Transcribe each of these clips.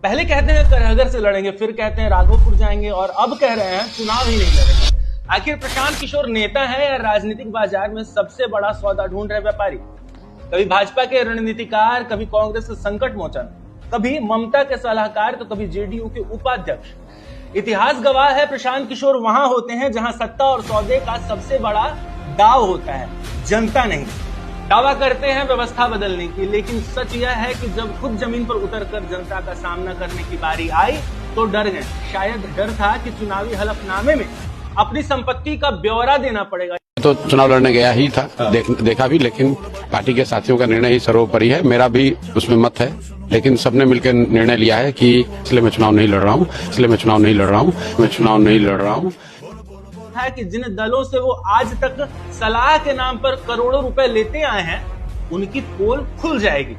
पहले कहते हैं करहगर से लड़ेंगे, फिर कहते हैं राघोपुर जाएंगे और अब कह रहे हैं चुनाव ही नहीं लड़ेंगे। आखिर प्रशांत किशोर नेता है या राजनीतिक बाजार में सबसे बड़ा सौदा ढूंढ रहे व्यापारी? कभी भाजपा के रणनीतिकार, कभी कांग्रेस के संकट मोचन, कभी ममता के सलाहकार, तो कभी जेडीयू के उपाध्यक्ष। इतिहास गवाह है प्रशांत किशोर वहां होते हैं जहां सत्ता और सौदे का सबसे बड़ा दाव होता है, जनता नहीं। दावा करते हैं व्यवस्था बदलने की, लेकिन सच यह है कि जब खुद जमीन पर उतरकर जनता का सामना करने की बारी आई तो डर गए। शायद डर था कि चुनावी हलफनामे में अपनी संपत्ति का ब्यौरा देना पड़ेगा। तो चुनाव लड़ने गया ही था, देखा भी, लेकिन पार्टी के साथियों का निर्णय ही सर्वोपरि है। मेरा भी उसमें मत है, लेकिन सबने मिलकर निर्णय लिया है कि इसलिए मैं चुनाव नहीं लड़ रहा हूँ, इसलिए मैं चुनाव नहीं लड़ रहा हूँ, मैं चुनाव नहीं लड़ रहा हूँ। है कि जिन दलों से वो आज तक सलाह के नाम पर करोड़ों रुपए लेते आए हैं, उनकी पोल खुल जाएगी।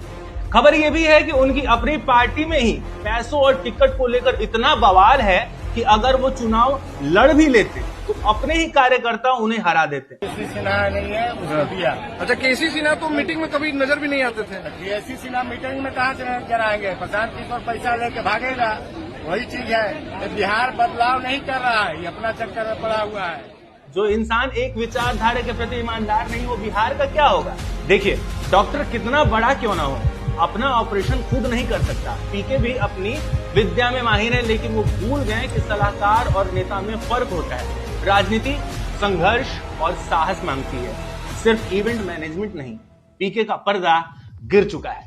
खबर यह भी है कि उनकी अपनी पार्टी में ही पैसों और टिकट को लेकर इतना बवाल है कि अगर वो चुनाव लड़ भी लेते तो अपने ही कार्यकर्ता उन्हें हरा देते। केसी सिन्हा नहीं है, उसको दिया। अच्छा, केसी सिन्हा तो मीटिंग में कभी नजर भी नहीं आते थे। केसी सिन्हा मीटिंग में कहाँ से नजर आएंगे? प्रशांत किशोर पैसा लेके भागेगा, वही चीज है। बिहार बदलाव नहीं कर रहा है, ये अपना चक्कर में पड़ा हुआ है। जो इंसान एक विचारधारा के प्रति ईमानदार नहीं, वो बिहार का क्या होगा? देखिए, डॉक्टर कितना बड़ा क्यों ना हो, अपना ऑपरेशन खुद नहीं कर सकता। पीके भी अपनी विद्या में माहिर है, लेकिन वो भूल गए कि सलाहकार और नेता में फर्क होता है। राजनीति संघर्ष और साहस मांगती है, सिर्फ इवेंट मैनेजमेंट नहीं। पीके का पर्दा गिर चुका है।